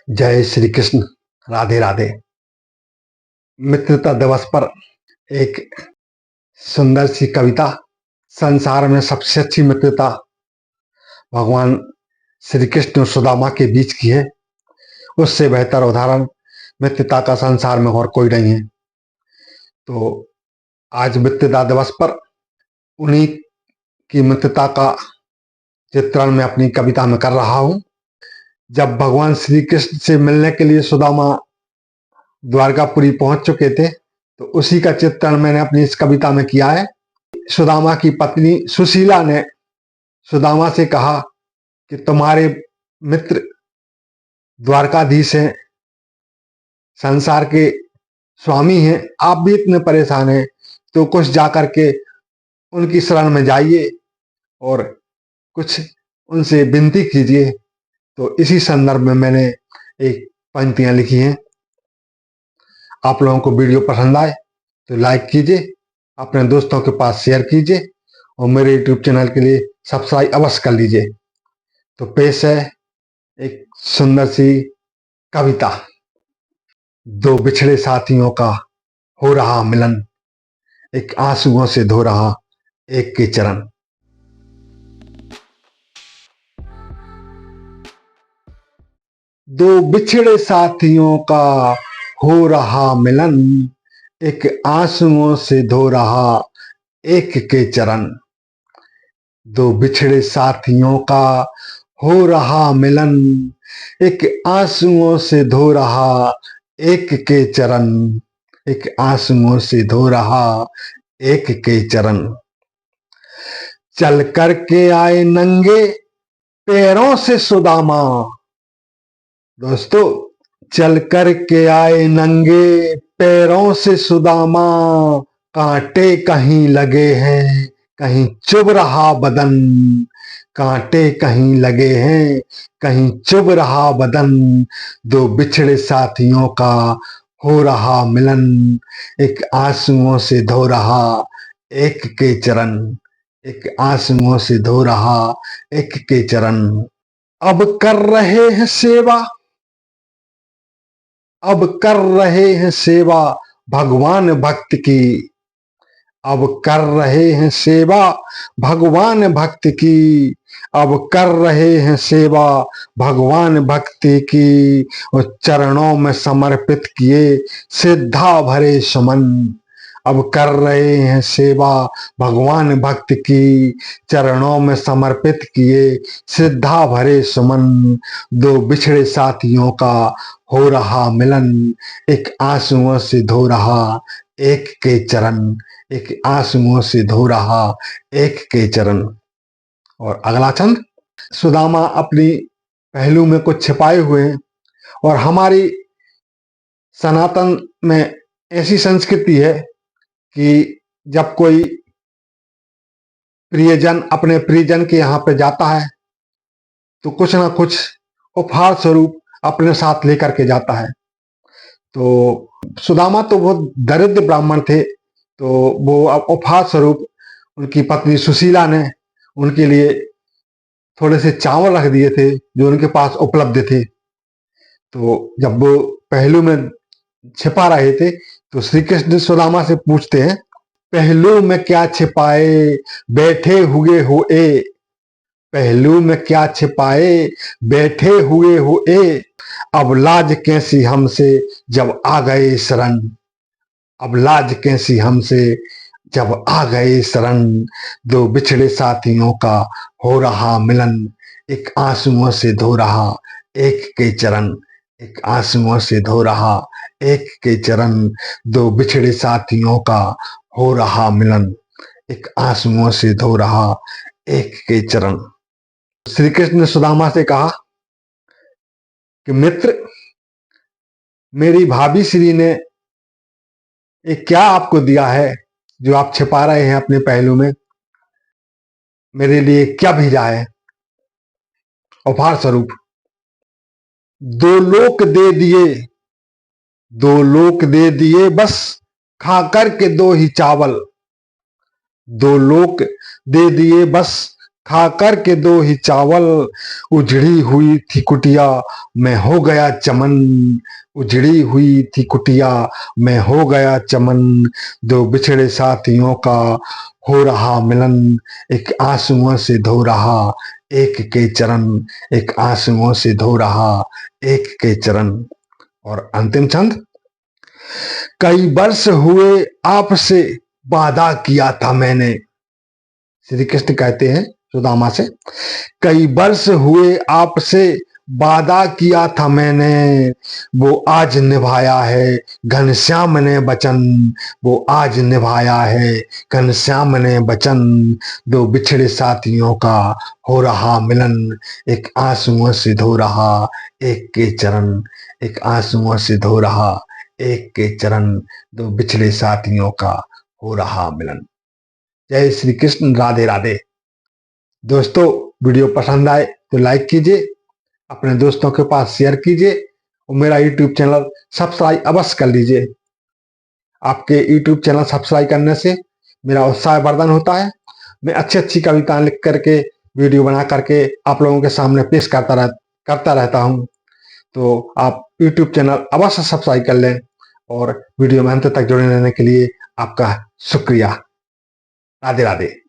जय श्री कृष्ण। राधे राधे। मित्रता दिवस पर एक सुंदर सी कविता। संसार में सबसे अच्छी मित्रता भगवान श्री कृष्ण और सुदामा के बीच की है। उससे बेहतर उदाहरण मित्रता का संसार में और कोई नहीं है। तो आज मित्रता दिवस पर उन्हीं की मित्रता का चित्रण मैं अपनी कविता में कर रहा हूं। जब भगवान श्री कृष्ण से मिलने के लिए सुदामा द्वारकापुरी पहुंच चुके थे, तो उसी का चित्रण मैंने अपनी इस कविता में किया है। सुदामा की पत्नी सुशीला ने सुदामा से कहा कि तुम्हारे मित्र द्वारकाधीश हैं, संसार के स्वामी हैं, आप भी इतने परेशान हैं, तो कुछ जाकर के उनकी शरण में जाइए और कुछ उनसे विनती कीजिए। तो इसी संदर्भ में मैंने एक पंक्तियां लिखी हैं। आप लोगों को वीडियो पसंद आए तो लाइक कीजिए, अपने दोस्तों के पास शेयर कीजिए और मेरे यूट्यूब चैनल के लिए सब्सक्राइब अवश्य कर लीजिए। तो पेश है एक सुंदर सी कविता। दो बिछड़े साथियों का हो रहा मिलन, एक आंसुओं से धो रहा एक के चरण। दो बिछड़े साथियों का हो रहा मिलन, एक आंसुओं से धो रहा एक के चरण। दो बिछड़े साथियों का हो रहा मिलन, एक आंसुओं से धो रहा एक के चरण, एक आंसुओं से धो रहा एक के चरण। चल करके आए नंगे पैरों से सुदामा, दोस्तों चल करके आए नंगे पैरों से सुदामा, कांटे कहीं लगे हैं कहीं चुभ रहा बदन, कांटे कहीं लगे हैं कहीं चुभ रहा बदन। दो बिछड़े साथियों का हो रहा मिलन, एक आंसुओं से धो रहा एक के चरण, एक आंसुओं से धो रहा एक के चरण। अब कर रहे हैं सेवा, अब कर रहे हैं सेवा भगवान भक्त की, अब कर रहे हैं सेवा भगवान भक्त की, अब कर रहे हैं सेवा भगवान भक्ति की, और चरणों में समर्पित किए श्रद्धा भरे सुमन। अब कर रहे हैं सेवा भगवान भक्त की, चरणों में समर्पित किए श्रद्धा भरे सुमन। दो बिछड़े साथियों का हो रहा मिलन, एक आंसुओं से धो रहा एक के चरण, एक आंसुओं से धो रहा एक के चरण। और अगला छंद। सुदामा अपनी पहलू में कुछ छिपाए हुए हैं, और हमारी सनातन में ऐसी संस्कृति है कि जब कोई प्रियजन अपने प्रियजन के यहाँ पे जाता है तो कुछ ना कुछ उपहार स्वरूप अपने साथ लेकर के जाता है। तो सुदामा तो बहुत दरिद्र ब्राह्मण थे, तो वो उपहार स्वरूप उनकी पत्नी सुशीला ने उनके लिए थोड़े से चावल रख दिए थे जो उनके पास उपलब्ध थे। तो जब वो पहलू में छिपा रहे थे तो श्री कृष्ण सुदामा से पूछते हैं, पहलू में क्या छिपाए बैठे हुए हो ए, पहलू में क्या छिपाए बैठे हुए हो ए, अब लाज कैसी हमसे जब आ गए शरण, अब लाज कैसी हमसे जब आ गए शरण। दो बिछड़े साथियों का हो रहा मिलन, एक आंसुओं से धो रहा एक के चरण, एक आंसुओं से धो रहा एक के चरण। दो बिछड़े साथियों का हो रहा मिलन, एक आंसुओं से धो रहा एक के चरण। श्री कृष्ण ने सुदामा से कहा कि मित्र, मेरी भाभी श्री ने एक क्या आपको दिया है जो आप छिपा रहे हैं अपने पहलू में, मेरे लिए क्या भेजा है उपहार स्वरूप। दो लोक दे दिए, दो लोक दे दिए बस खा कर के दो ही चावल, दो लोक दे दिए बस खा कर के दो ही चावल, उजड़ी हुई थी कुटिया, मैं हो गया चमन। उजड़ी हुई थी कुटिया, मैं हो गया चमन। दो बिछड़े साथियों का हो रहा मिलन, एक आंसुओं से धो रहा एक के चरण। एक आंसुओं से धो रहा एक के चरण। और अंतिम छंद। कई वर्ष हुए आपसे वादा किया था मैंने, श्री कृष्ण कहते हैं सुदामा से, कई वर्ष हुए आपसे वादा किया था मैंने, वो आज निभाया है घनश्याम ने वचन। वो आज निभाया है घनश्याम ने वचन। दो बिछड़े साथियों का हो रहा मिलन, एक आंसुओं से धो रहा एक के चरण। एक आंसुओं से धो रहा एक के चरण। दो बिछड़े साथियों का हो रहा मिलन। जय श्री कृष्ण, राधे राधे। दोस्तों, वीडियो पसंद आए तो लाइक कीजिए, अपने दोस्तों के पास शेयर कीजिए और मेरा यूट्यूब चैनल सब्सक्राइब अवश्य कर लीजिए। आपके यूट्यूब चैनल सब्सक्राइब करने से मेरा उत्साह वर्धन होता है। मैं अच्छी अच्छी कविताएं लिख करके वीडियो बना करके आप लोगों के सामने पेश करता रहता हूं। तो आप यूट्यूब चैनल अवश्य सब्सक्राइब कर लें और वीडियो में अंत तक जुड़े रहने के लिए आपका शुक्रिया। राधे राधे।